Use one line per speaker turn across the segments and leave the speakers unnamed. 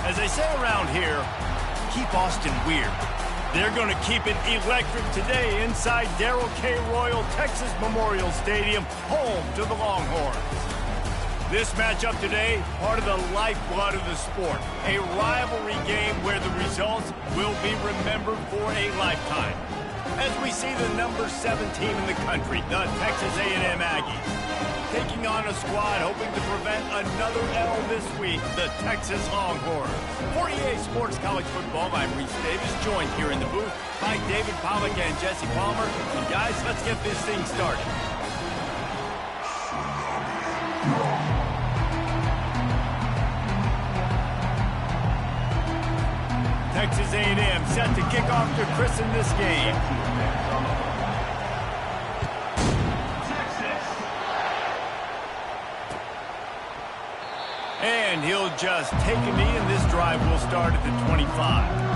As they say around here, keep Austin weird. They're going to keep it electric today inside Darrell K. Royal Texas Memorial Stadium, home to the Longhorns. This matchup today, part of the lifeblood of the sport. A rivalry game where the results will be remembered for a lifetime. As we see the number 7 team in the country, the Texas A&M Aggies, taking on a squad hoping to prevent another L this week, the Texas Longhorns. For EA Sports College Football, I'm Reese Davis, joined here in the booth by David Pollack and Jesse Palmer. And guys, let's get this thing started. Texas A&M set to kick off to christen this game. And he'll just take a knee, and this drive will start at the 25.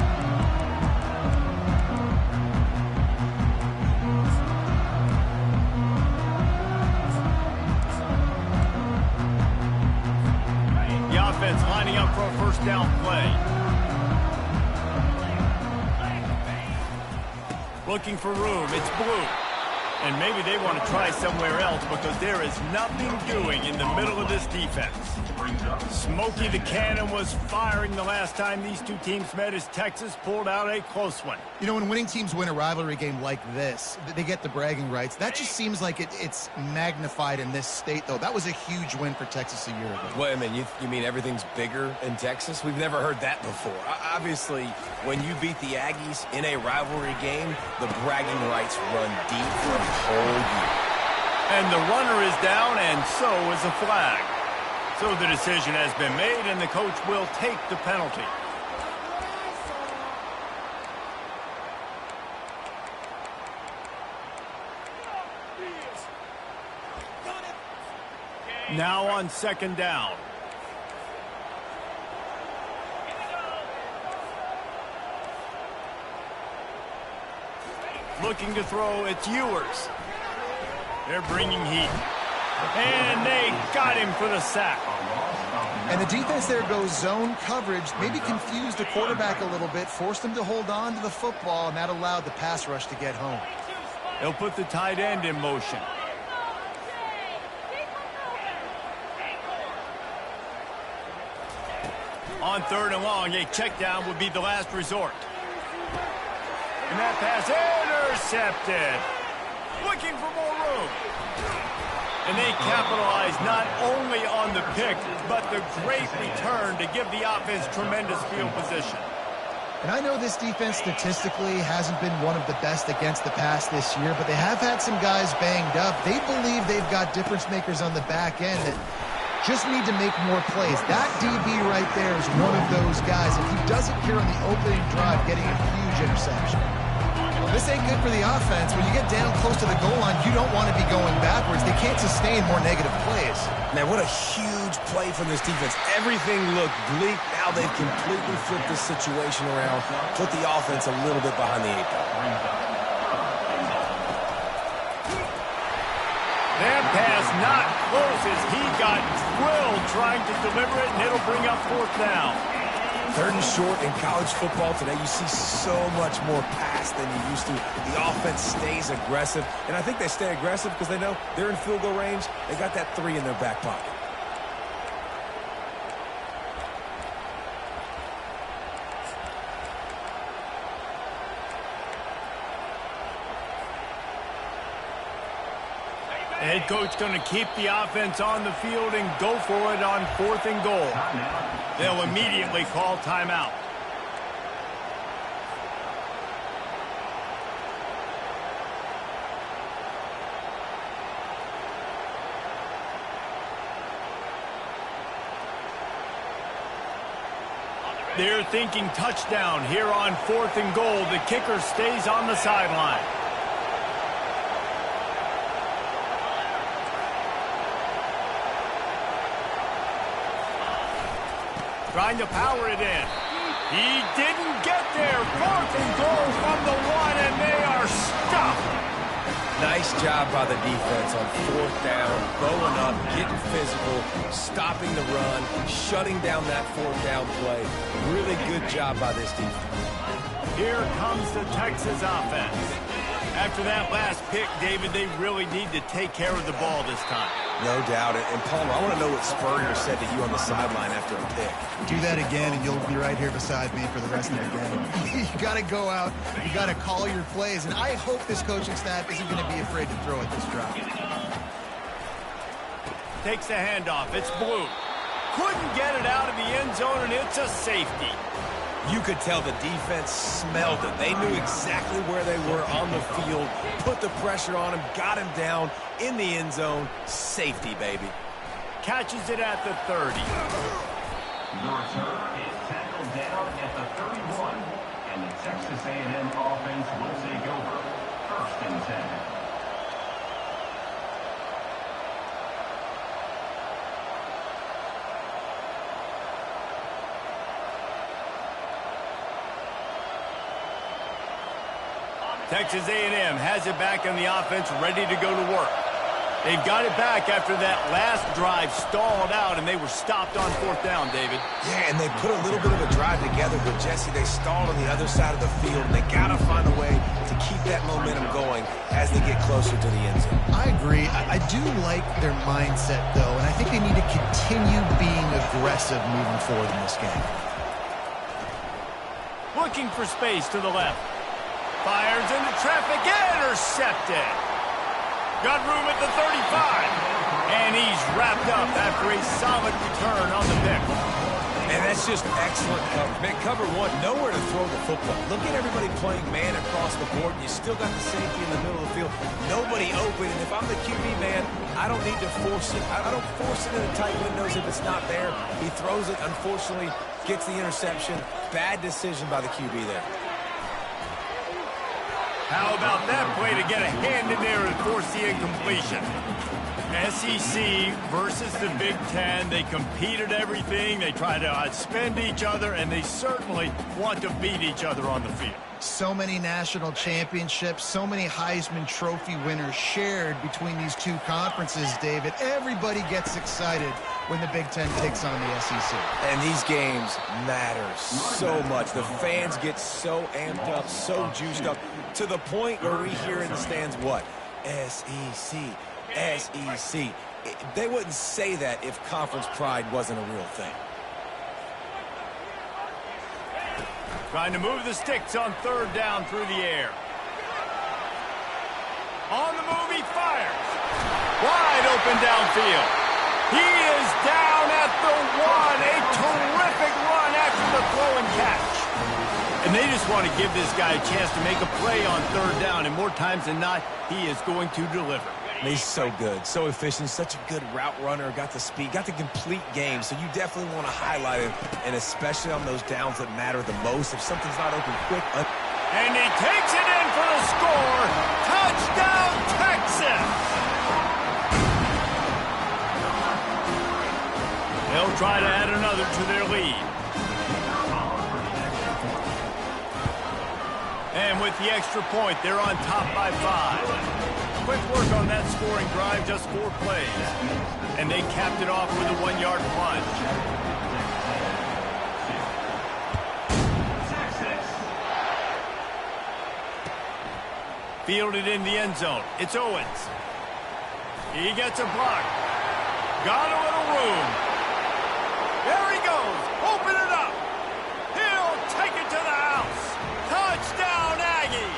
The offense lining up for a first down play. Looking for room. It's blue. And maybe they want to try somewhere else because there is nothing doing in the middle of this defense. Smokey the Cannon was firing the last time these two teams met as Texas pulled out a close one.
You know, when winning teams win a rivalry game like this, they get the bragging rights. That just seems like it's magnified in this state, though. That was a huge win for Texas a year ago.
Wait a minute, you mean everything's bigger in Texas? We've never heard that before. Obviously, when you beat the Aggies in a rivalry game, the bragging rights run deep for a whole year.
And the runner is down, and so is a flag. So the decision has been made, and the coach will take the penalty. Now on second down. Looking to throw, it's Ewers. They're bringing heat. And they got him for the sack.
And the defense there goes zone coverage, maybe confused the quarterback a little bit, forced him to hold on to the football, and that allowed the pass rush to get home.
They'll put the tight end in motion. On third and long, a check down would be the last resort. And that pass intercepted. Looking for more room. And they capitalize not only on the pick, but the great return to give the offense tremendous field position.
And I know this defense statistically hasn't been one of the best against the pass this year, but they have had some guys banged up. They believe they've got difference makers on the back end that just need to make more plays. That DB right there is one of those guys. If he does it here on the opening drive, getting a huge interception. This ain't good for the offense. When you get down close to the goal line, you don't want to be going backwards. They can't sustain more negative plays.
Man, what a huge play from this defense. Everything looked bleak. Now they've completely flipped this situation around, put the offense a little bit behind the 8 ball.
That pass not close as he got drilled trying to deliver it, and it'll bring up fourth down.
Third and short in college football today, you see so much more pass than you used to. The offense stays aggressive, and I think they stay aggressive because they know they're in field goal range. They got that 3 in their back pocket.
The head coach going to keep the offense on the field and go for it on fourth and goal. They'll immediately call timeout. They're thinking touchdown here on fourth and goal. The kicker stays on the sideline. Trying to power it in. He didn't get there. Fourth and goal from the 1, and they are stopped.
Nice job by the defense on 4th down, bowing up, getting physical, stopping the run, shutting down that 4th down play. Really good job by this defense.
Here comes the Texas offense. After that last pick, David, they really need to take care of the ball this time.
No doubt. And Palmer, I want to know what Spurrier said to you on the sideline after a pick.
Do that again, and you'll be right here beside me for the rest of the game. You got to go out. You got to call your plays, and I hope this coaching staff isn't going to be afraid to throw at this drive.
Takes the handoff. It's Blue. Couldn't get it out of the end zone, and it's a safety.
You could tell the defense smelled it. They knew exactly where they were on the field, put the pressure on him, got him down in the end zone. Safety, baby.
Catches it at the 30.
The return is tackled down at the 31, and the Texas A&M offense will take over. 1st and 10.
Texas A&M has it back on the offense, ready to go to work. They've got it back after that last drive stalled out, and they were stopped on 4th down, David.
Yeah, and they put a little bit of a drive together, but Jesse, they stalled on the other side of the field, and they got to find a way to keep that momentum going as they get closer to the end zone.
I agree. I do like their mindset, though, and I think they need to continue being aggressive moving forward in this game.
Looking for space to the left. Fires into traffic, intercepted. Got room at the 35. And he's wrapped up after a solid return on the pick.
And that's just excellent coverage. Man, cover one, nowhere to throw the football. Look at everybody playing man across the board. You still got the safety in the middle of the field. Nobody open. And if I'm the QB, man, I don't need to force it. I don't force it in the tight windows if it's not there. He throws it, unfortunately, gets the interception. Bad decision by the QB there.
How about that play to get a hand in there and force the incompletion? SEC versus the Big Ten. They compete at everything. They try to outspend each other, and they certainly want to beat each other on the field.
So many national championships, so many Heisman Trophy winners shared between these two conferences, David. Everybody gets excited when the Big Ten takes on the SEC.
And these games matter so much. The fans get so amped up, so juiced up, to the point where we hear in the stands, what? SEC, SEC. They wouldn't say that if conference pride wasn't a real thing.
Trying to move the sticks on 3rd down through the air. On the move, he fires. Wide open downfield. He is down at the 1. A terrific run after the throw and catch. And they just want to give this guy a chance to make a play on 3rd down, and more times than not, he is going to deliver.
He's so good, so efficient, such a good route runner, got the speed, got the complete game, so you definitely want to highlight him, and especially on those downs that matter the most. If something's not open quick.
And he takes it in for the score. Touchdown, Texas! They'll try to add another to their lead. And with the extra point, they're on top by 5. Quick work on that scoring drive, just 4 plays. And they capped it off with a 1-yard plunge. Fielded in the end zone. It's Owens. He gets a block. Got a little room. There he goes. Open it up. He'll take it to the house. Touchdown, Aggie.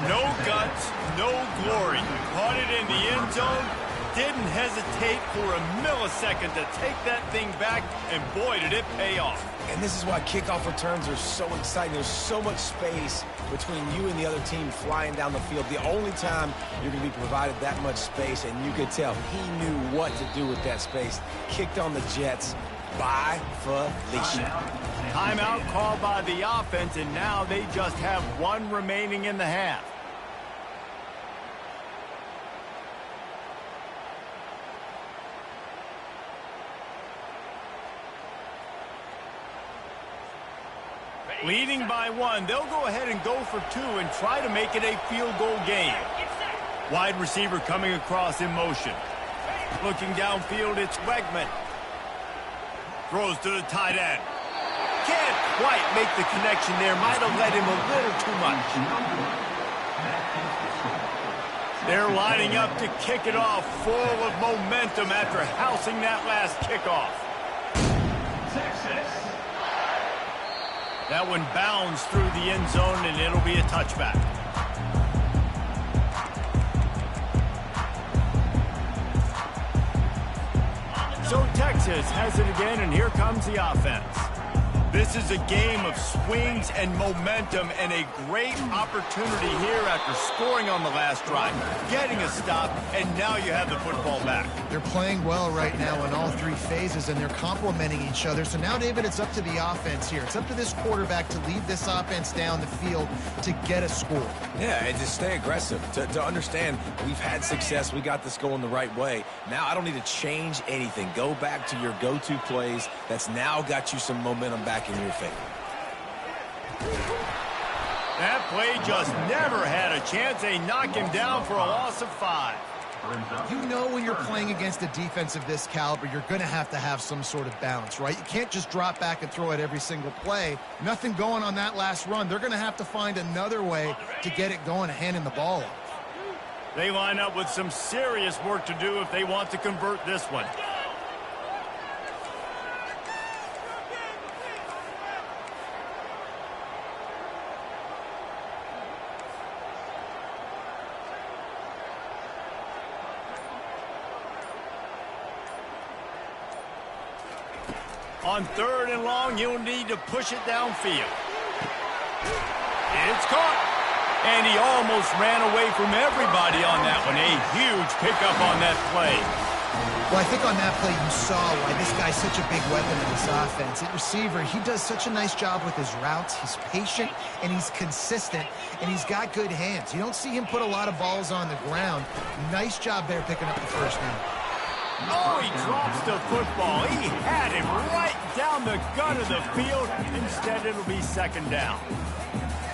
No guts, no glory. Caught it in the end zone. Didn't hesitate for a millisecond to take that thing back, and boy, did it pay off.
And this is why kickoff returns are so exciting. There's so much space between you and the other team flying down the field. The only time you're going to be provided that much space, and you could tell he knew what to do with that space. Kicked on the Jets by Felicia.
Timeout called by the offense, and now they just have 1 remaining in the half. Leading by 1, they'll go ahead and go for 2 and try to make it a field goal game. Wide receiver coming across in motion. Looking downfield, it's Wegman. Throws to the tight end. Can't quite make the connection there. Might have led him a little too much. They're lining up to kick it off, full of momentum after housing that last kickoff.
Texas.
That one bounds through the end zone, and it'll be a touchback. So Texas has it again, and here comes the offense. This is a game of swings and momentum, and a great opportunity here after scoring on the last drive, getting a stop, and now you have the football back.
They're playing well right now in all 3 phases, and they're complementing each other. So now, David, it's up to the offense here. It's up to this quarterback to lead this offense down the field to get a score.
Yeah, and just stay aggressive. To understand we've had success, we got this going the right way. Now I don't need to change anything. Go back to your go-to plays. That's now got you some momentum back in your favor.
That play just never had a chance. They knock him down for a loss of 5.
You know when you're playing against a defense of this caliber, you're going to have some sort of balance, right? You can't just drop back and throw it every single play. Nothing going on that last run. They're going to have to find another way to get it going, handing the ball off.
They line up with some serious work to do if they want to convert this one. On 3rd and long, you'll need to push it downfield. It's caught. And he almost ran away from everybody on that one. A huge pickup on that play.
Well, I think on that play you saw why this guy's such a big weapon in this offense. At receiver, he does such a nice job with his routes. He's patient, and he's consistent, and he's got good hands. You don't see him put a lot of balls on the ground. Nice job there picking up the first down.
Oh, he drops the football. He had him right down the gut of the field. Instead, it'll be 2nd down.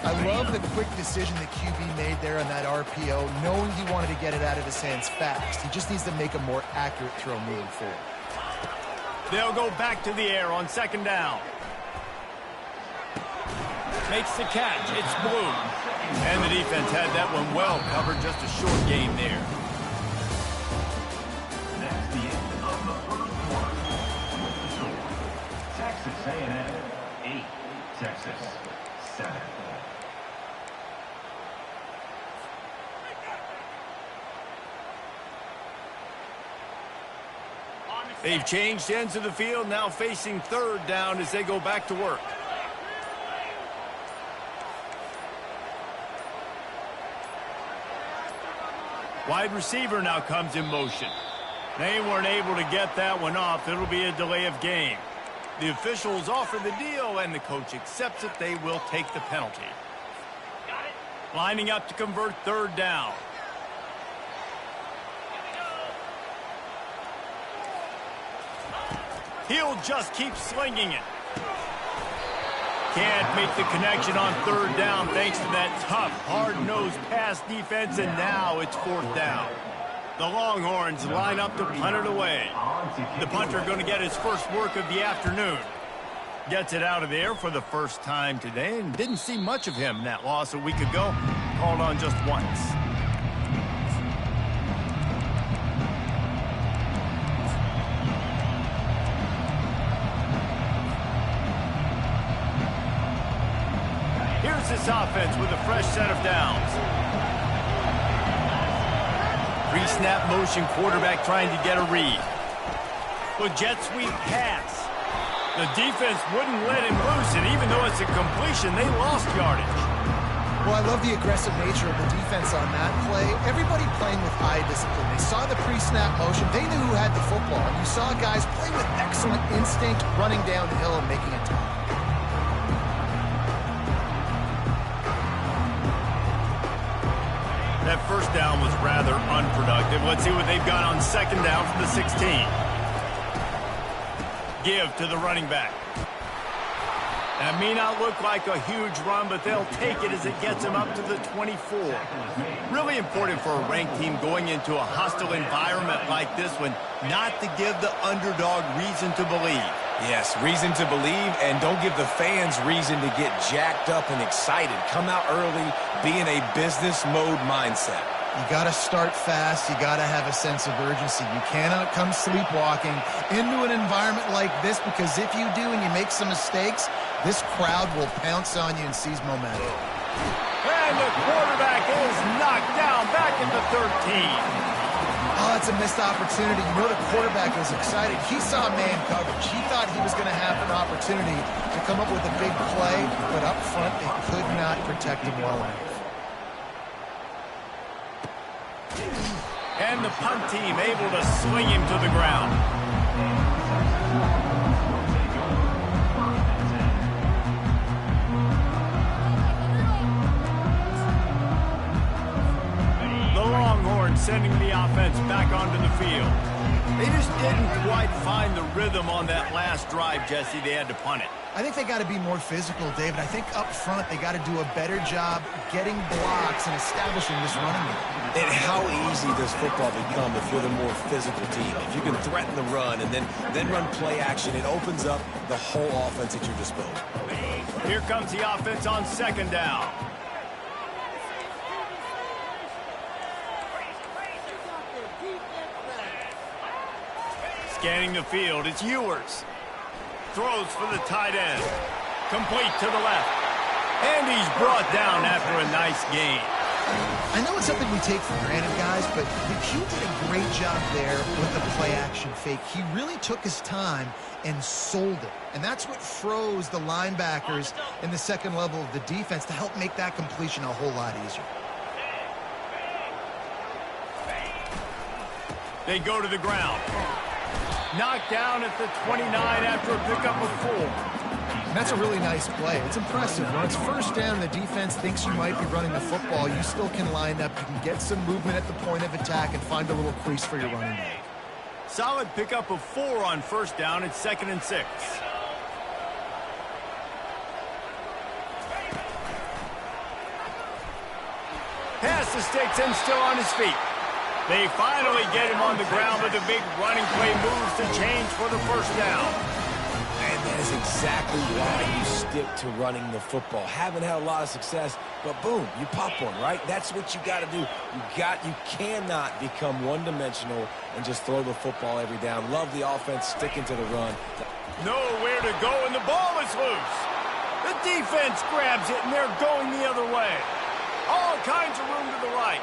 I love the quick decision the QB made there on that RPO, knowing he wanted to get it out of his hands fast. He just needs to make a more accurate throw moving forward.
They'll go back to the air on 2nd down. Makes the catch. It's Blue. And the defense had that one well covered. Just a short game there.
That's the end of the first quarter. Texas A&M 8, Texas 7.
They've changed ends of the field, now facing 3rd down as they go back to work. Wide receiver now comes in motion. They weren't able to get that one off. It'll be a delay of game. The officials offer the deal, and the coach accepts it. They will take the penalty. Lining up to convert 3rd down. He'll just keep slinging it. Can't make the connection on 3rd down thanks to that tough, hard-nosed pass defense, and now it's 4th down. The Longhorns line up to punt it away. The punter going to get his first work of the afternoon. Gets it out of there for the first time today, and didn't see much of him in that loss a week ago. Called on just once. Here's this offense with a fresh set of downs. Pre-snap motion, quarterback trying to get a read. With jet sweep pass. The defense wouldn't let him loose, and even though it's a completion, they lost yardage.
Well, I love the aggressive nature of the defense on that play. Everybody playing with eye discipline. They saw the pre-snap motion. They knew who had the football. And you saw guys play with excellent instinct, running down the hill and making a tackle.
That first down was rather unproductive. Let's see what they've got on 2nd down from the 16. Give to the running back. That may not look like a huge run, but they'll take it as it gets them up to the 24. Really important for a ranked team going into a hostile environment like this one, not to give the underdog reason to believe.
Yes, reason to believe, and don't give the fans reason to get jacked up and excited. Come out early, be in a business mode mindset.
You got to start fast. You got to have a sense of urgency. You cannot come sleepwalking into an environment like this, because if you do and you make some mistakes, this crowd will pounce on you and seize momentum.
And the quarterback is knocked down back at the 13.
Oh, it's a missed opportunity. You know, the quarterback was excited. He saw man coverage. He thought he was going to have an opportunity to come up with a big play, but up front they could not protect him well enough.
And the punt team able to swing him to the ground. The Longhorns sending the offense back onto the field. They just didn't quite find the rhythm on that last drive, Jesse. They had to punt it.
I think they got to be more physical, David. I think up front they got to do a better job getting blocks and establishing this running game.
And how easy does football become if you're the more physical team? If you can threaten the run and then run play action, it opens up the whole offense at your disposal.
Here comes the offense on second down. Scanning the field, it's Ewers. Throws for the tight end. Complete to the left. And he's brought down after a nice gain.
I know it's something we take for granted, guys, but McHugh did a great job there with the play-action fake. He really took his time and sold it. And that's what froze the linebackers in the second level of the defense to help make that completion a whole lot easier.
They go to the ground. Knocked down at the 29 after a pickup of 4.
And that's a really nice play. It's impressive. When it's first down, the defense thinks you might be running the football. You still can line up. You can get some movement at the point of attack and find a little crease for your running back.
Solid pickup of 4 on first down. It's 2nd and 6. Pass the sticks and still on his feet. They finally get him on the ground, but the big running play moves to change for the first down.
And that is exactly why you stick to running the football. Haven't had a lot of success, but boom, you pop one, right? That's what you got to do. You cannot become one-dimensional and just throw the football every down. Love the offense sticking to the run.
Nowhere to go, and the ball is loose. The defense grabs it, and they're going the other way. All kinds of room to the right.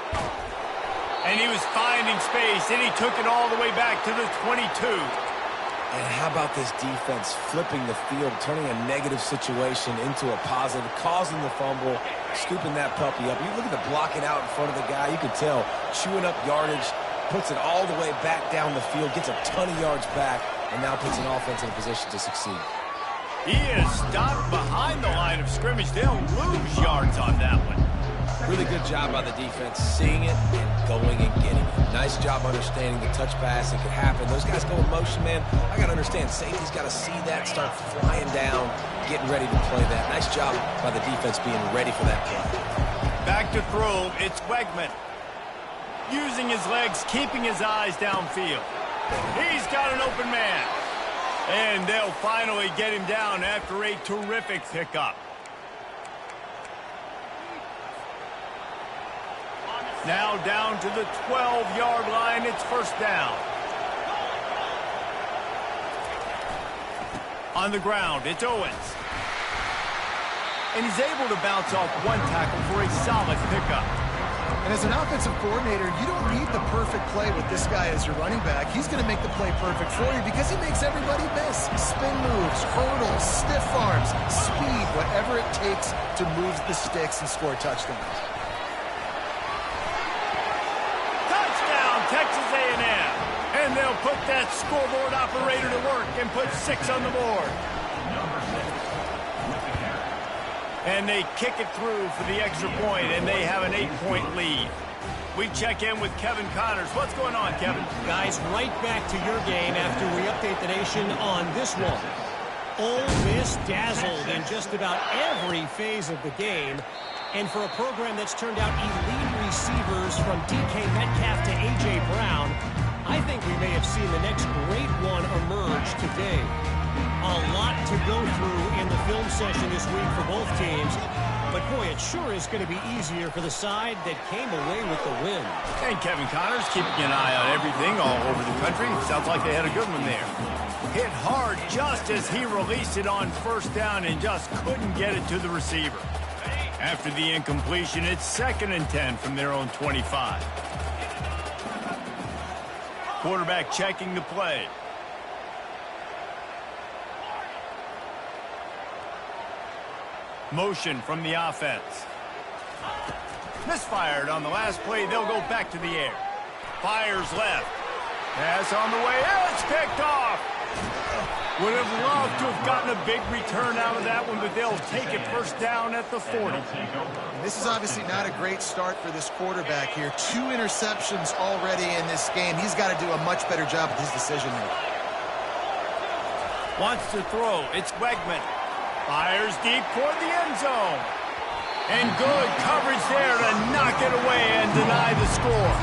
And he was finding space, and he took it all the way back to the 22.
And how about this defense flipping the field, turning a negative situation into a positive, causing the fumble, scooping that puppy up. You look at the blocking out in front of the guy, you can tell, chewing up yardage, puts it all the way back down the field, gets a ton of yards back, and now puts an offense in a position to succeed.
He is stopped behind the line of scrimmage. They'll lose yards on that one.
Really good job by the defense, seeing it and going and getting it. Nice job understanding the touch pass. It could happen. Those guys go in motion, man. I got to understand, safety's got to see that, start flying down, getting ready to play that. Nice job by the defense being ready for that play.
Back to throw, it's Wegman. Using his legs, keeping his eyes downfield. He's got an open man. And they'll finally get him down after a terrific pickup. Now down to the 12-yard line. It's first down. On the ground, it's Owens. And he's able to bounce off one tackle for a solid pickup.
And as an offensive coordinator, you don't need the perfect play with this guy as your running back. He's going to make the play perfect for you because he makes everybody miss. Spin moves, hurdles, stiff arms, speed, whatever it takes to move the sticks and score touchdowns.
Texas A&M, and they'll put that scoreboard operator to work and put 6 on the board. And they kick it through for the extra point, and they have an 8-point lead. We check in with Kevin Connors. What's going on, Kevin?
Guys, right back to your game after we update the nation on this one. Ole Miss dazzled in just about every phase of the game. And for a program that's turned out elite receivers from DK Metcalf to A.J. Brown, I think we may have seen the next great one emerge today. A lot to go through in the film session this week for both teams. But, boy, it sure is going to be easier for the side that came away with the win.
And Kevin Connors keeping an eye on everything all over the country. Sounds like they had a good one there. Hit hard just as he released it on first down and just couldn't get it to the receiver. After the incompletion, it's 2nd and 10 from their own 25. Quarterback checking the play. Motion from the offense. Misfired on the last play. They'll go back to the air. Fires left. Pass on the way. It's picked off. Would have loved to have gotten a big return out of that one, but they'll take it first down at the 40.
This is obviously not a great start for this quarterback here. 2 interceptions already in this game. He's got to do a much better job with his decision making.
Wants to throw. It's Wegman. Fires deep toward the end zone. And good coverage there to knock it away and deny the score.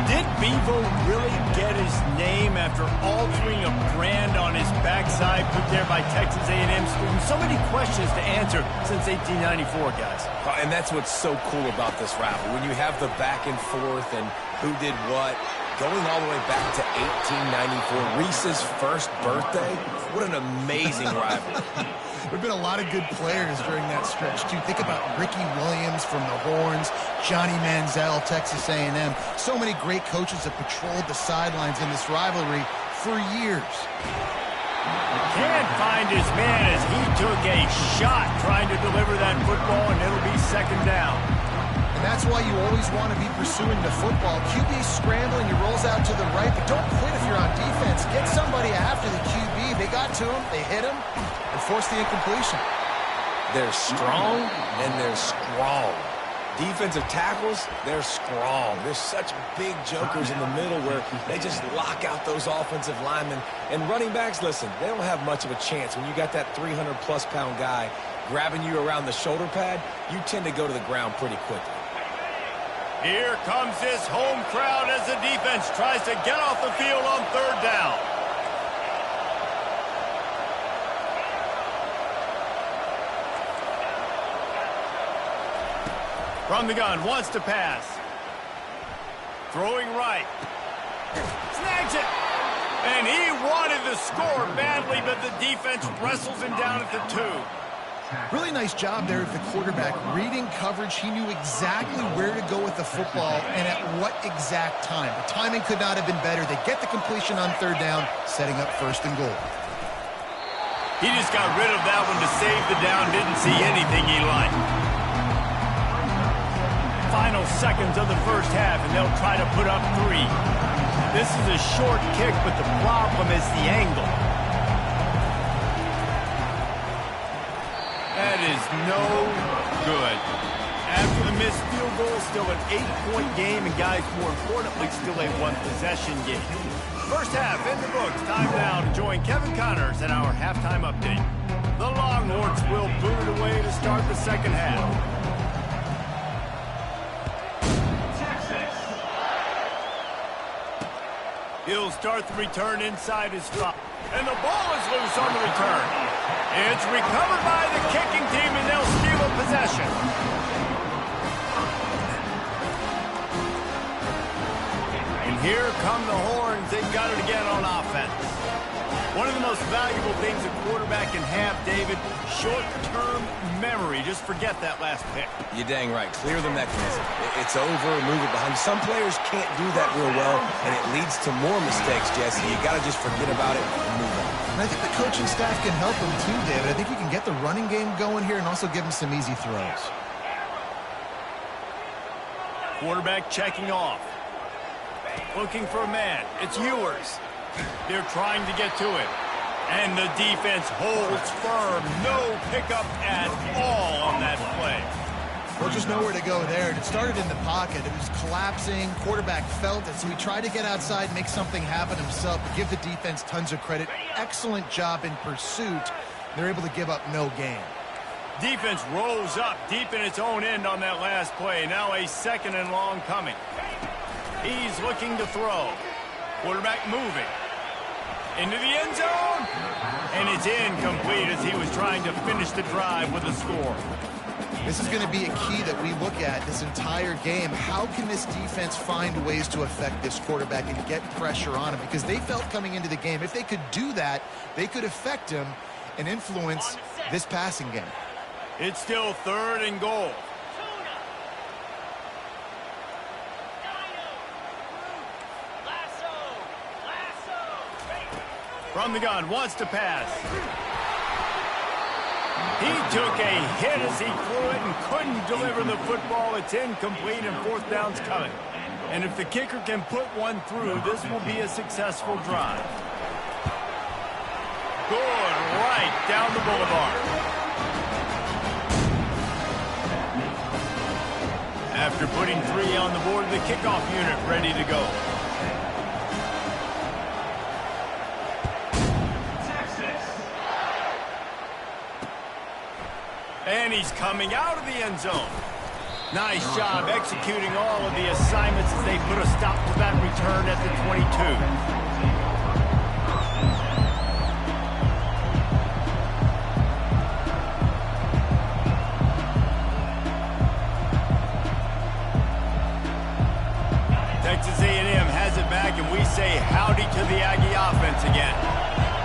Did Bevo really get his name after altering a brand on his backside put there by Texas A&M students? So many questions to answer since 1894, guys.
And that's what's so cool about this rivalry. When you have the back and forth and who did what, going all the way back to 1894, Reese's first birthday. What an amazing rivalry.
There have been a lot of good players during that stretch, too. Think about Ricky Williams from the Horns, Johnny Manziel, Texas A&M. So many great coaches have patrolled the sidelines in this rivalry for years.
Can't find his man as he took a shot trying to deliver that football, and it'll be 2nd down.
And that's why you always want to be pursuing the football. QB's scrambling, he rolls out to the right, but don't quit if you're on defense. Get somebody after the QB. They got to him, they hit him, and forced the incompletion.
They're strong and they're strong. Defensive tackles, they're strong. They're such big jokers in the middle where they just lock out those offensive linemen. And running backs, listen, they don't have much of a chance. When you got that 300-plus pound guy grabbing you around the shoulder pad, you tend to go to the ground pretty quickly.
Here comes this home crowd as the defense tries to get off the field on 3rd down. From the gun, wants to pass. Throwing right. Snags it. And he wanted to score badly, but the defense wrestles him down at the 2.
Really nice job there of the quarterback. Reading coverage, he knew exactly where to go with the football and at what exact time. The timing could not have been better. They get the completion on 3rd down, setting up 1st and goal.
He just got rid of that one to save the down. Didn't see anything he liked. Final seconds of the first half, and they'll try to put up 3. This is a short kick, but the problem is the angle. That is no good. After the missed field goal, still an 8-point game, and guys, more importantly, still a 1-possession game. First half in the books. Time now to join Kevin Connors in our halftime update. The Longhorns will boot it away to start the 2nd half. He'll start the return inside his 5. And the ball is loose on the return. It's recovered by the kicking team, and they'll steal a possession. And here come the Horns. They've got it again on offense. One of the most valuable things a quarterback can have, David, short-term memory. Just forget that last pick.
You're dang right. Clear the mechanism. It's over, move it behind. Some players can't do that real well, and it leads to more mistakes, Jesse. You got to just forget about it and move on.
And I think the coaching staff can help him too, David. I think you can get the running game going here and also give him some easy throws.
Quarterback checking off. Looking for a man. It's Ewers. They're trying to get to him. And the defense holds firm. No pickup at all on that play.
Well, just nowhere to go there. It started in the pocket. It was collapsing. Quarterback felt it, so he tried to get outside, make something happen himself, but give the defense tons of credit. Excellent job in pursuit. They're able to give up no gain.
Defense rolls up deep in its own end on that last play. Now a 2nd and long coming. He's looking to throw. Quarterback moving. Into the end zone. And it's incomplete as he was trying to finish the drive with a score.
This is going to be a key that we look at this entire game. How can this defense find ways to affect this quarterback and get pressure on him? Because they felt coming into the game, if they could do that, they could affect him and influence this passing game.
It's still 3rd and goal. From the gun, wants to pass. He took a hit as he threw it and couldn't deliver the football. It's incomplete and 4th down's coming. And if the kicker can put one through, this will be a successful drive. Good, right down the boulevard. After putting 3 on the board, the kickoff unit ready to go. And he's coming out of the end zone. Nice job executing all of the assignments as they put a stop to that return at the 22. Texas A&M has it back, and we say howdy to the Aggie offense again.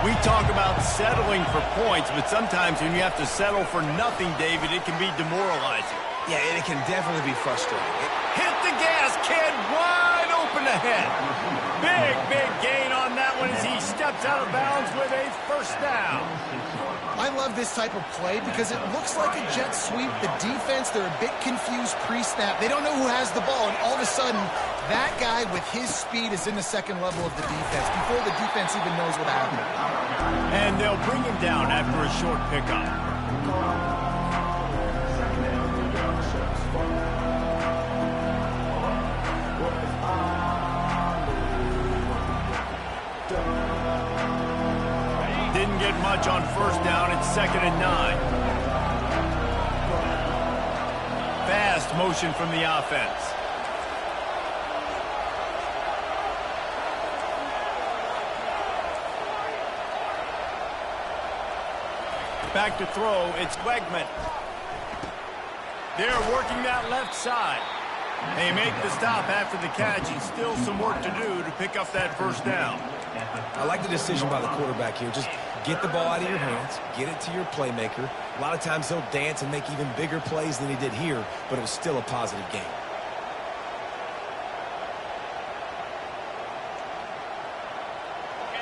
We talk about settling for points, but sometimes when you have to settle for nothing, David, it can be demoralizing.
Yeah, and it can definitely be frustrating.
Hit the gas, kid. Wide open ahead. Big gain on that one as he steps out of bounds with a 1st down.
I love this type of play because it looks like a jet sweep. The defense, they're a bit confused pre-snap. They don't know who has the ball, and all of a sudden, that guy with his speed is in the 2nd level of the defense before the defense even knows what happened.
And they'll bring him down after a short pickup. Didn't get much on 1st down. It's 2nd and 9. Fast motion from the offense. Back to throw, it's Wegman. They're working that left side. They make the stop after the catch, and still some work to do to pick up that 1st down.
I like the decision by the quarterback here. Just get the ball out of your hands, get it to your playmaker. A lot of times he'll dance and make even bigger plays than he did here, but it was still a positive game.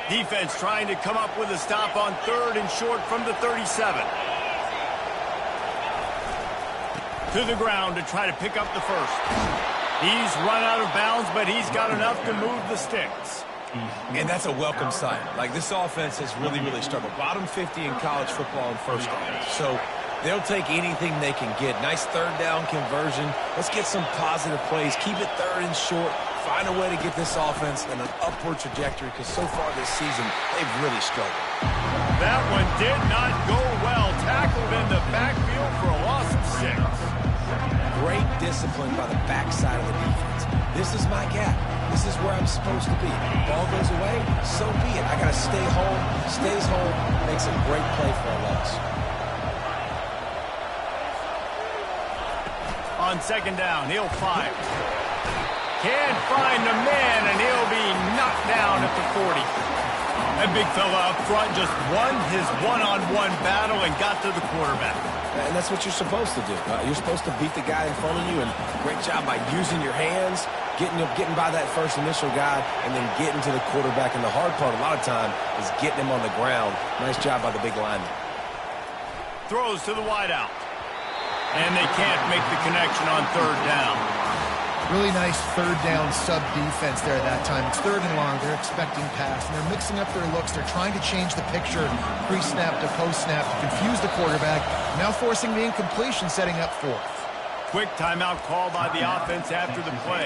Defense trying to come up with a stop on 3rd and short from the 37. To the ground to try to pick up the 1st. He's run out of bounds, but he's got enough to move the sticks.
And that's a welcome sign. Like, this offense has really struggled. Bottom 50 in college football in 1st down. So they'll take anything they can get. Nice 3rd down conversion. Let's get some positive plays. Keep it 3rd and short. Find a way to get this offense in an upward trajectory, because so far this season, they've really struggled.
That one did not go well. Tackled in the backfield for a loss of 6.
Great discipline by the backside of the defense. This is my gap. This is where I'm supposed to be. Ball goes away, so be it. I got to stay home. Stays home, makes a great play for a loss.
On 2nd down, he'll fire. Can't find the man, and he'll be knocked down at the 40. That big fella up front just won his one-on-one battle and got to the quarterback.
And that's what you're supposed to do. You're supposed to beat the guy in front of you, and great job by using your hands, getting by that first initial guy, and then getting to the quarterback. And the hard part a lot of time is getting him on the ground. Nice job by the big lineman.
Throws to the wideout. And they can't make the connection on 3rd down.
Really nice 3rd down sub defense there at that time. It's 3rd and long. They're expecting pass, and they're mixing up their looks. They're trying to change the picture pre-snap to post-snap to confuse the quarterback. Now forcing the incompletion, setting up 4th.
Quick timeout call by the offense after the play.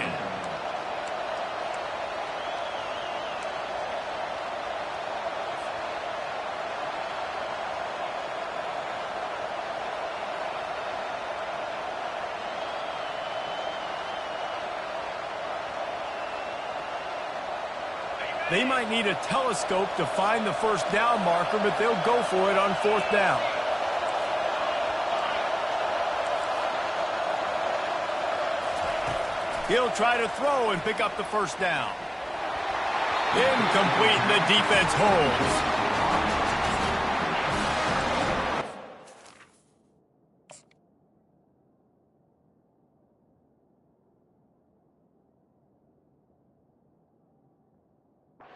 They might need a telescope to find the first down marker, but they'll go for it on fourth down. He'll try to throw and pick up the first down. Incomplete, and the defense holds.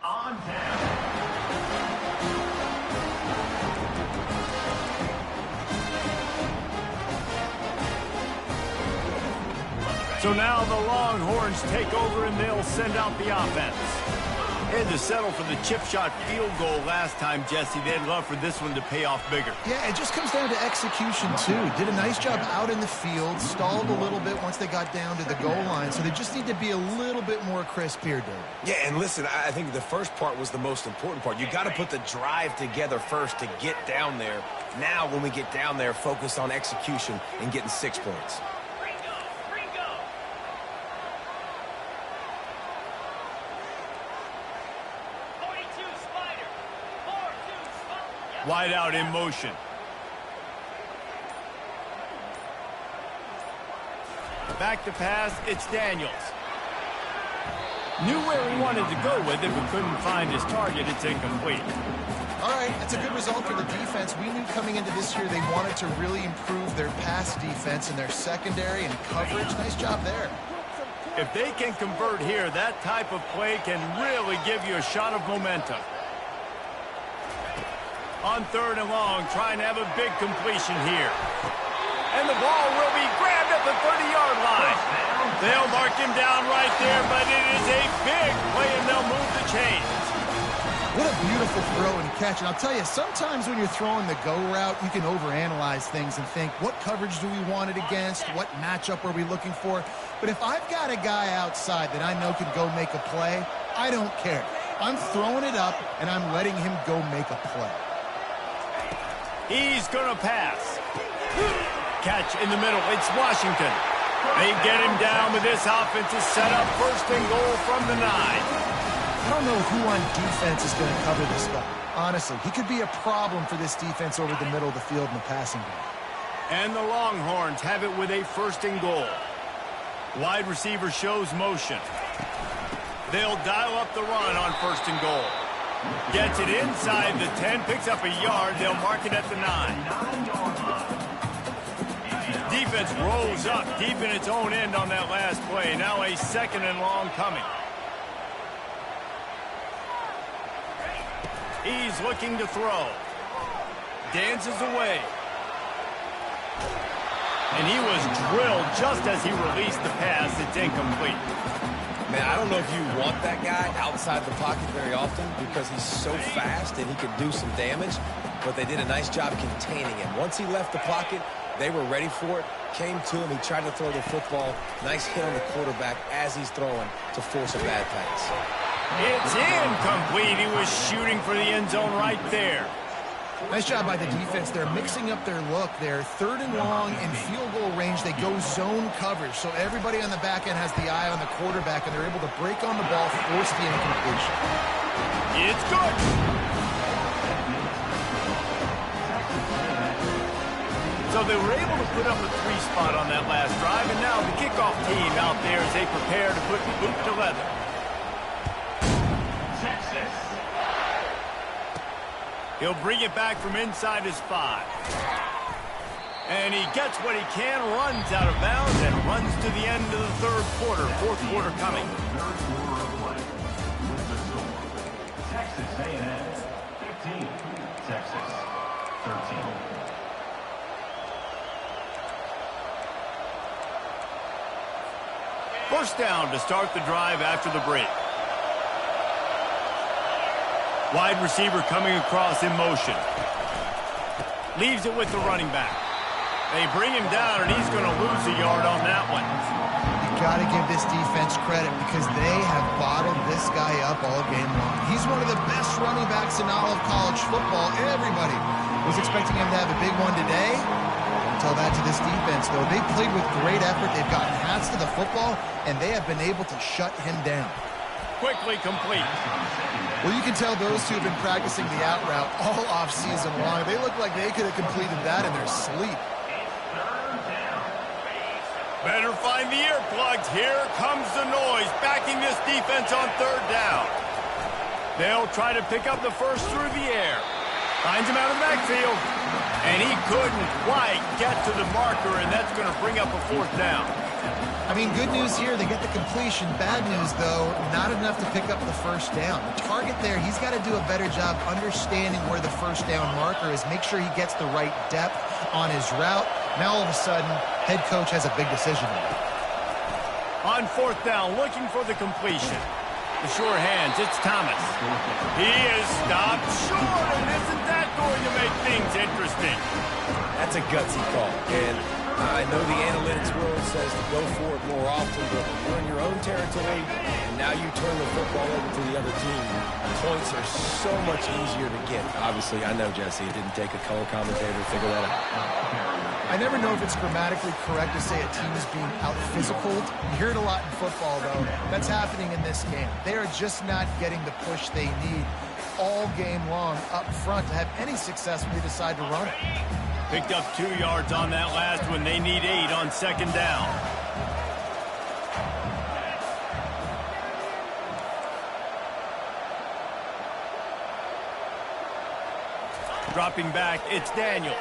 On down.
So now the Longhorns take over and they'll send out the offense. They had to settle for the chip shot field goal last time, Jesse. They'd love for this one to pay off bigger.
Yeah, it just comes down to execution, too. Did a nice job out in the field, stalled a little bit once they got down to the goal line, so they just need to be a little bit more crisp here, Dave.
Yeah, and listen, I think the first part was the most important part. You got to put the drive together first to get down there. Now, when we get down there, focus on execution and getting 6 points.
Wide out in motion. Back to pass, it's Daniels. Knew where he wanted to go with it, but couldn't find his target. It's incomplete.
All right, that's a good result for the defense. We knew coming into this year they wanted to really improve their pass defense and their secondary and coverage. Nice job there.
If they can convert here, that type of play can really give you a shot of momentum. On third and long, trying to have a big completion here. And the ball will be grabbed at the 30-yard line. They'll mark him down right there, but it is a big play, and they'll move the chains.
What a beautiful throw and catch. And I'll tell you, sometimes when you're throwing the go route, you can overanalyze things and think, what coverage do we want it against? What matchup are we looking for? But if I've got a guy outside that I know can go make a play, I don't care. I'm throwing it up, and I'm letting him go make a play.
He's going to pass. Catch in the middle. It's Washington. They get him down, but this offense is set up first and goal from the 9.
I don't know who on defense is going to cover this guy. Honestly, he could be a problem for this defense over the middle of the field in the passing game.
And the Longhorns have it with a first and goal. Wide receiver shows motion. They'll dial up the run on first and goal. Gets it inside the 10, picks up a yard. They'll mark it at the 9. Defense rolls up deep in its own end on that last play. Now a second and long coming. He's looking to throw. Dances away. And he was drilled just as he released the pass. It's incomplete.
Man, I don't know if you want that guy outside the pocket very often because he's so fast and he can do some damage, but they did a nice job containing him. Once he left the pocket, they were ready for it, came to him, he tried to throw the football. Nice hit on the quarterback as he's throwing to force a bad pass.
It's incomplete. He was shooting for the end zone right there.
Nice job by the defense. They're mixing up their look. They're third and long in field goal range. They go zone coverage, so everybody on the back end has the eye on the quarterback, and they're able to break on the ball, force the incompletion.
It's good. So they were able to put up a 3 spot on that last drive, and now the kickoff team out there as they prepare to put boot to leather.
Texas.
He'll bring it back from inside his 5. And he gets what he can, runs out of bounds, and runs to the end of the third quarter. Fourth quarter coming.
Third quarter of play with the score. Texas A&M 15, Texas 13.
First down to start the drive after the break. Wide receiver coming across in motion. Leaves it with the running back. They bring him down, and he's going to lose a yard on that one.
You got to give this defense credit because they have bottled this guy up all game long. He's one of the best running backs in all of college football. Everybody was expecting him to have a big one today. Tell that to this defense, though. They played with great effort. They've gotten hats to the football, and they have been able to shut him down.
quickly complete.
Well, you can tell those two have been practicing the out route all off-season long. They look like they could have completed that in their sleep.
Better find the earplugs. Here comes the noise, backing this defense on third down. They'll try to pick up the first through the air. Finds him out of the backfield. And he couldn't quite get to the marker, and that's going to bring up a fourth down.
I mean, good news here, they get the completion. Bad news, though, not enough to pick up the first down. The target there, he's got to do a better job understanding where the first down marker is, make sure he gets the right depth on his route. Now, all of a sudden, head coach has a big decision to make.
On fourth down, looking for the completion. The sure hands, it's Thomas. He is stopped short, and isn't that going to make things interesting?
That's a gutsy call, and I know the analytics world says to go for it more often, but when you're in your own territory and now you turn the football over to the other team, points are so much easier to get. Obviously, I know, Jesse, it didn't take a color commentator to figure that out.
I never know if it's grammatically correct to say a team is being out-physicaled. You hear it a lot in football, though. That's happening in this game. They are just not getting the push they need all game long up front to have any success when they decide to run it.
Picked up 2 yards on that last one. They need 8 on second down. Dropping back, it's Daniels.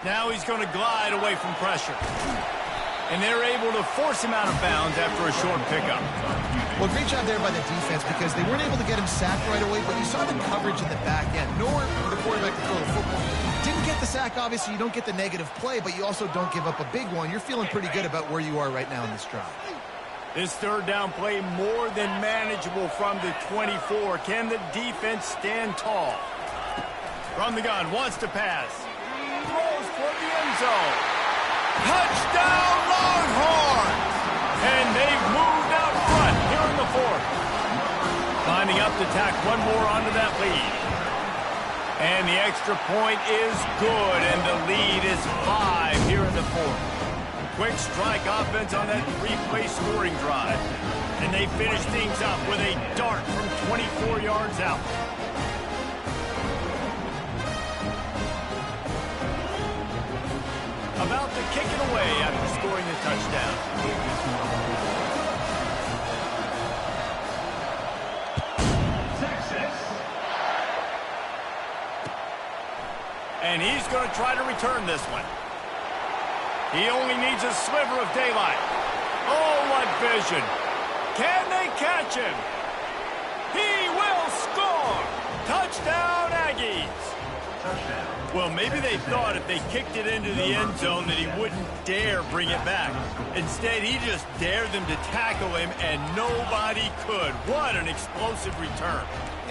Now he's going to glide away from pressure. And they're able to force him out of bounds after a short pickup.
Well, great job there by the defense because they weren't able to get him sacked right away, but you saw the coverage in the back end. Nowhere for the quarterback to throw the football. Didn't get the sack, obviously. You don't get the negative play, but you also don't give up a big one. You're feeling pretty good about where you are right now in this drive.
This third down play more than manageable from the 24. Can the defense stand tall? From the gun, wants to pass. Throws for the end zone. Touchdown Longhorns! And they've moved out front here in the fourth. Lining up to tack one more onto that lead. And the extra point is good, and the lead is 5 here in the fourth. Quick strike offense on that 3-play scoring drive. And they finish things up with a dart from 24 yards out. About to kick it away after scoring the touchdown.
Texas.
And he's going to try to return this one. He only needs a sliver of daylight. Oh, what vision. Can they catch him? He will score. Touchdown, Aggies. Well, maybe they thought if they kicked it into the end zone that he wouldn't dare bring it back. Instead, he just dared them to tackle him, and nobody could. What an explosive return.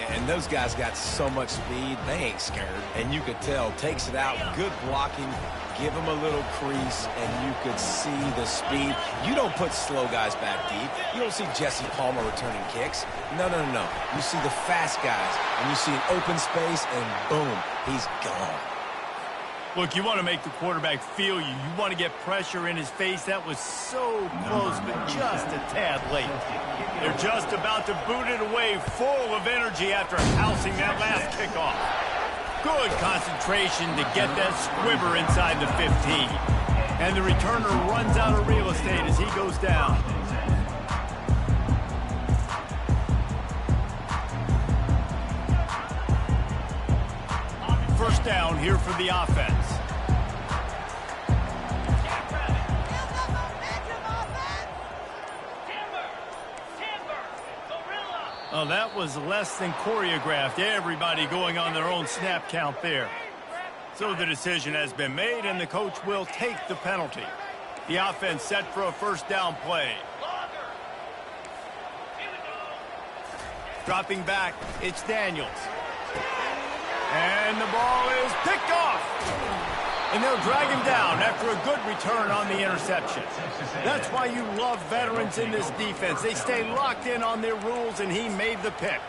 And those guys got so much speed, they ain't scared. And you could tell, takes it out, good blocking, give him a little crease, and you could see the speed. You don't put slow guys back deep. You don't see Jesse Palmer returning kicks. No. You see the fast guys, and you see an open space, and boom, he's gone.
Look, you want to make the quarterback feel you. You want to get pressure in his face. That was so close, but just a tad late. They're just about to boot it away, full of energy after housing that last kickoff. Good concentration to get that squibber inside the 15. And the returner runs out of real estate as he goes down. First down here for the offense. Oh, that was less than choreographed. Everybody going on their own snap count there. So the decision has been made, and the coach will take the penalty. The offense set for a first down play. Dropping back, it's Daniels. And the ball is picked off. And they'll drag him down after a good return on the interception. That's why you love veterans in this defense. They stay locked in on their rules, and he made the pick.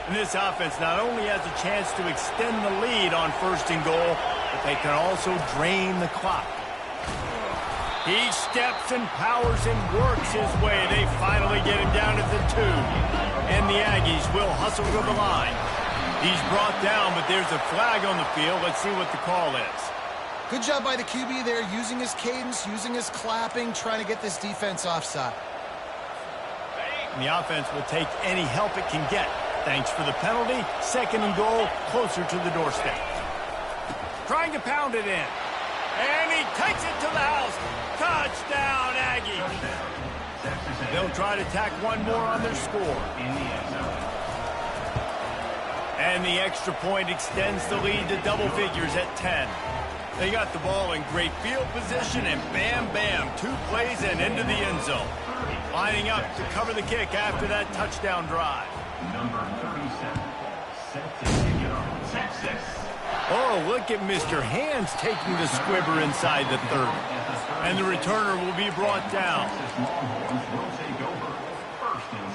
And this offense not only has a chance to extend the lead on 1st and goal, but They can also drain the clock. He steps and powers and works his way. They finally get him down at the 2. And the Aggies will hustle to the line. He's brought down, but there's a flag on the field. Let's see what the call is.
Good job by the QB there, using his cadence, using his clapping, trying to get this defense offside.
And the offense will take any help it can get. Thanks for the penalty. 2nd and goal, closer to the doorstep. Trying to pound it in. And he takes it to the house. Touchdown, Aggie. They'll try to tack one more on their score. And the extra point extends the lead to double figures at 10. They got the ball in great field position, and bam, bam, 2 plays and into the end zone. Lining up to cover the kick after that touchdown drive.
Number 37, set to kick it off, Texas.
Oh, look at Mr. Hands taking the squibber inside the 30. And the returner will be brought down.
Texas Longhorns will take over, 1st and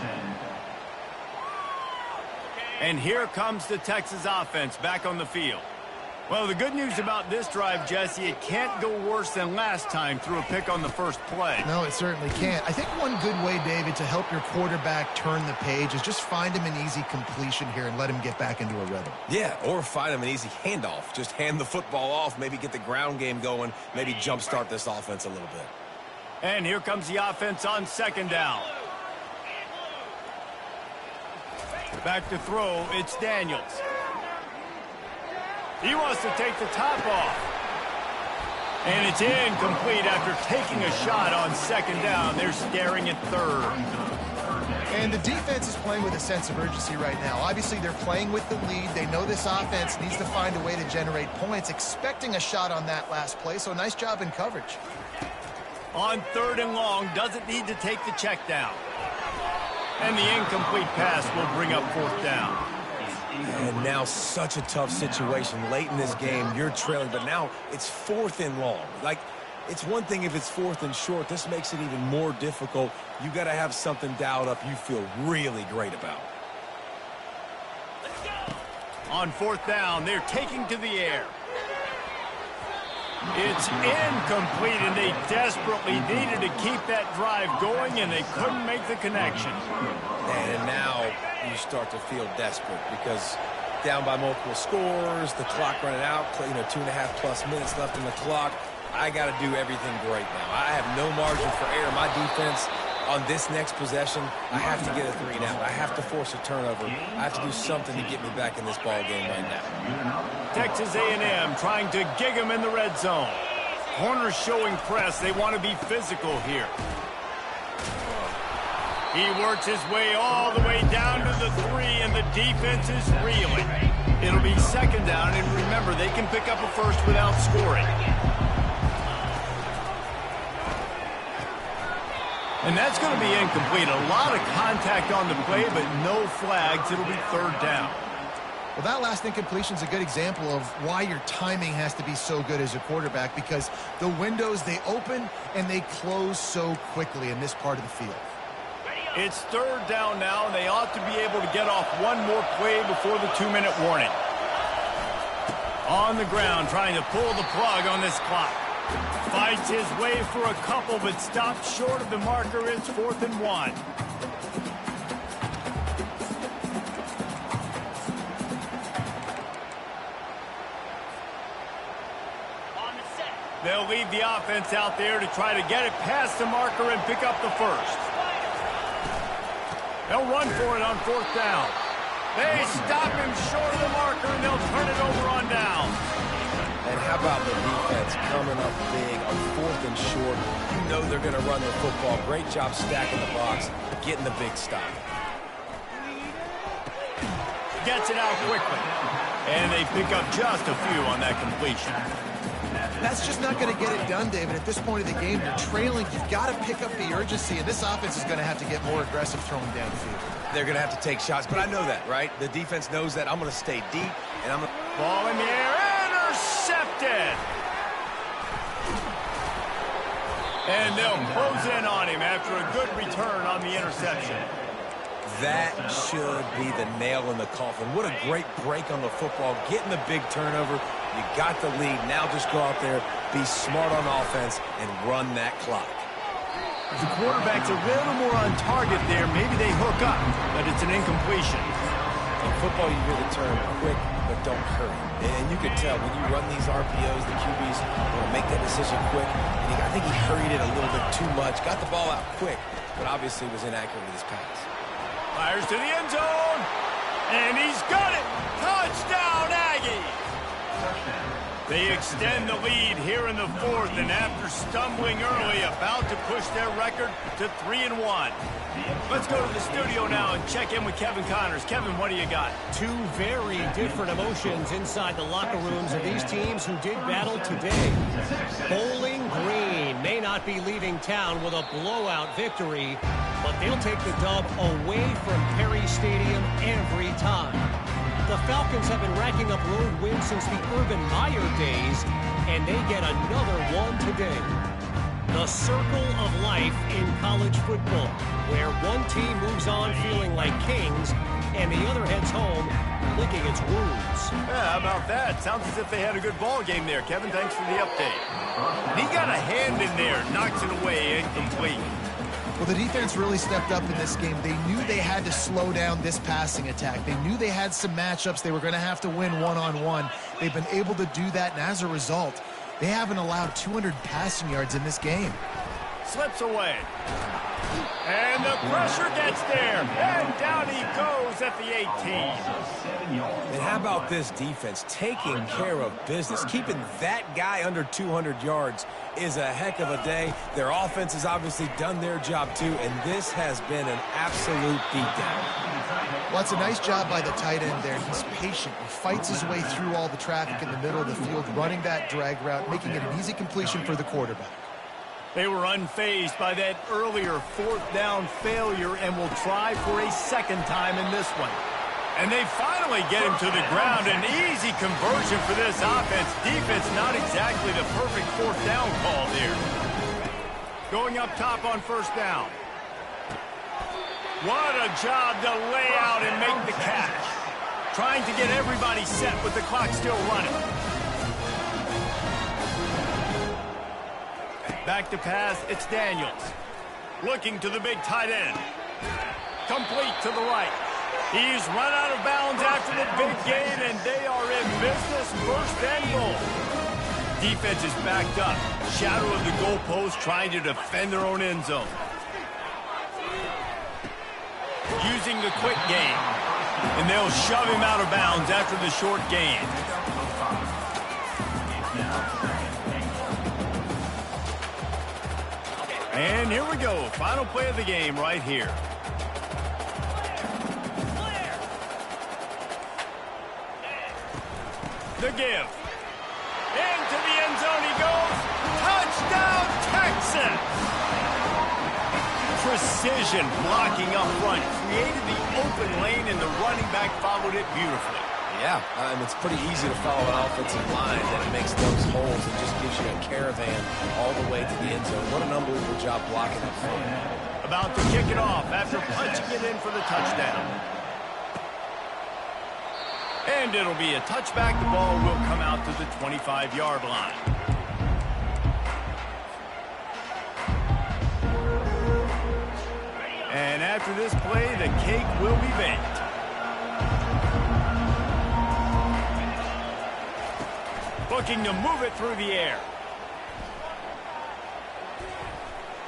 10.
And here comes the Texas offense back on the field. Well, the good news about this drive, Jesse, it can't go worse than last time through a pick on the first play.
No, it certainly can't. I think one good way, David, to help your quarterback turn the page is just find him an easy completion here and let him get back into a rhythm.
Yeah, or find him an easy handoff. Just hand the football off, maybe get the ground game going, maybe jumpstart this offense a little bit.
And here comes the offense on 2nd down. Back to throw, it's Daniels. He wants to take the top off. And it's incomplete after taking a shot on 2nd down. They're staring at 3rd.
And the defense is playing with a sense of urgency right now. Obviously, they're playing with the lead. They know this offense needs to find a way to generate points, expecting a shot on that last play, so nice job in coverage.
On 3rd and long, doesn't need to take the check down. And the incomplete pass will bring up 4th down.
And now such a tough situation. Late in this game, you're trailing, but now it's 4th and long. Like, it's one thing if it's 4th and short. This makes it even more difficult. You got to have something dialed up you feel really great about.
On 4th down, they're taking to the air. It's incomplete, and they desperately needed to keep that drive going, and they couldn't make the connection.
And now you start to feel desperate because down by multiple scores, the clock running out, 2.5+ minutes left in the clock. I got to do everything great now. I have no margin for error. My defense on this next possession, I have to get a 3 and out. I have to force a turnover. I have to do something to get me back in this ball game right now.
Texas A&M trying to gig him in the red zone. Corners showing press. They want to be physical here. He works his way all the way down to the 3, and the defense is reeling. It'll be 2nd down, and remember, they can pick up a first without scoring. And that's going to be incomplete. A lot of contact on the play, but no flags. It'll be 3rd down.
Well, that last incompletion is a good example of why your timing has to be so good as a quarterback, because the windows, they open and they close so quickly in this part of the field.
It's 3rd down now, and they ought to be able to get off one more play before the 2-minute warning. On the ground, trying to pull the plug on this clock. Fights his way for a couple, but stops short of the marker. It's 4th and 1. They'll leave the offense out there to try to get it past the marker and pick up the first. They'll run for it on 4th down. They stop him short of the marker, and they'll turn it over on down.
And how about the defense coming up big on 4th and short? You know they're going to run the football. Great job stacking the box, getting the big stop.
Gets it out quickly. And they pick up just a few on that completion.
That's just not going to get it done, David. At this point of the game, you're trailing. You've got to pick up the urgency, and this offense is going to have to get more aggressive throwing downfield.
They're going to have to take shots, but I know that, right? The defense knows that. I'm going to stay deep, and I'm going to...
Ball in the air, intercepted! And they'll close in on him after a good return on the interception.
That should be the nail in the coffin. What a great break on the football. Getting the big turnover. You You got the lead. Now just go out there, be smart on offense, and run that clock.
If the quarterback's a little more on target there, maybe they hook up, but it's an incompletion.
In football, you hear the term quick, but don't hurry. And you can tell when you run these RPOs, the QBs want to make that decision quick. And I think he hurried it a little bit too much. Got the ball out quick, but obviously was inaccurate with his pass.
Fires to the end zone, and he's got it. Touchdown, Aggies! They extend the lead here in the fourth, and after stumbling early, about to push their record to 3-1. Let's go to the studio now and check in with Kevin Connors. Kevin, what do you got?
Two very different emotions inside the locker rooms of these teams who did battle today. Bowling Green may not be leaving town with a blowout victory, but they'll take the dub away from Perry Stadium every time. The Falcons have been racking up road wins since the Urban Meyer days, and they get another one today. The circle of life in college football, where one team moves on feeling like kings, and the other heads home licking its wounds.
Yeah, how about that? Sounds as if they had a good ball game there. Kevin, thanks for the update. And he got a hand in there, knocks it away, incomplete.
Well, the defense really stepped up in this game. They knew they had to slow down this passing attack. They knew they had some matchups they were going to have to win one-on-one. They've been able to do that, and as a result, they haven't allowed 200 passing yards in this game.
Slips away. And the pressure gets there. And down he goes at the 18.
And how about this defense taking care of business? Keeping that guy under 200 yards is a heck of a day. Their offense has obviously done their job too, and this has been an absolute beatdown.
Well, it's a nice job by the tight end there. He's patient. He fights his way through all the traffic in the middle of the field, running that drag route, making it an easy completion for the quarterback.
They were unfazed by that earlier fourth down failure and will try for a second time in this one. And they finally get him to the ground. An easy conversion for this offense. Defense not exactly the perfect fourth down call there. Going up top on first down. What a job to lay out and make the catch. Trying to get everybody set with the clock still running. Back to pass, it's Daniels. Looking to the big tight end. Complete to the right. He's run out of bounds after the big gain, and they are in business, first and goal. Defense is backed up. Shadow of the goalpost, trying to defend their own end zone. Using the quick game. And they'll shove him out of bounds after the short gain. And here we go. Final play of the game right here. The give. Into the end zone he goes. Touchdown, Texas! Precision blocking up front. Created the open lane, and the running back followed it beautifully.
Yeah, it's pretty easy to follow an offensive line that makes those holes and just gives you a caravan all the way to the end zone. What an unbelievable job blocking up front.
About to kick it off after punching it in for the touchdown. And it'll be a touchback. The ball will come out to the 25-yard line. And after this play, the cake will be baked. Looking to move it through the air.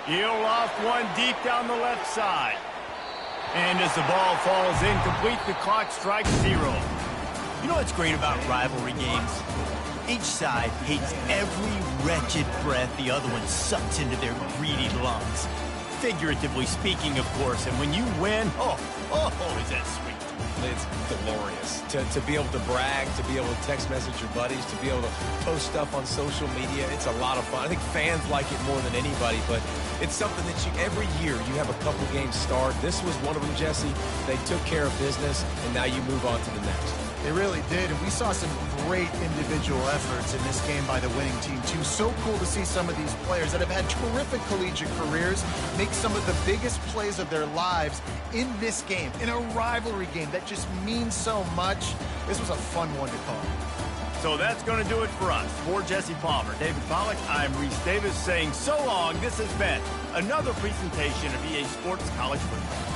He'll loft one deep down the left side. And as the ball falls incomplete, the clock strikes 0. You know what's great about rivalry games? Each side hates every wretched breath the other one sucks into their greedy lungs. Figuratively speaking, of course, and when you win, oh, is that sweet.
It's glorious. To be able to brag, to be able to text message your buddies, to be able to post stuff on social media, it's a lot of fun. I think fans like it more than anybody, but it's something that every year you have a couple games start. This was one of them, Jesse. They took care of business, and now you move on to the next.
They really did, and we saw some great individual efforts in this game by the winning team, too. So cool to see some of these players that have had terrific collegiate careers make some of the biggest plays of their lives in this game, in a rivalry game that just means so much. This was a fun one to call.
So that's going to do it for us. For Jesse Palmer, David Pollack, I'm Reese Davis saying so long. This has been another presentation of EA Sports College Football.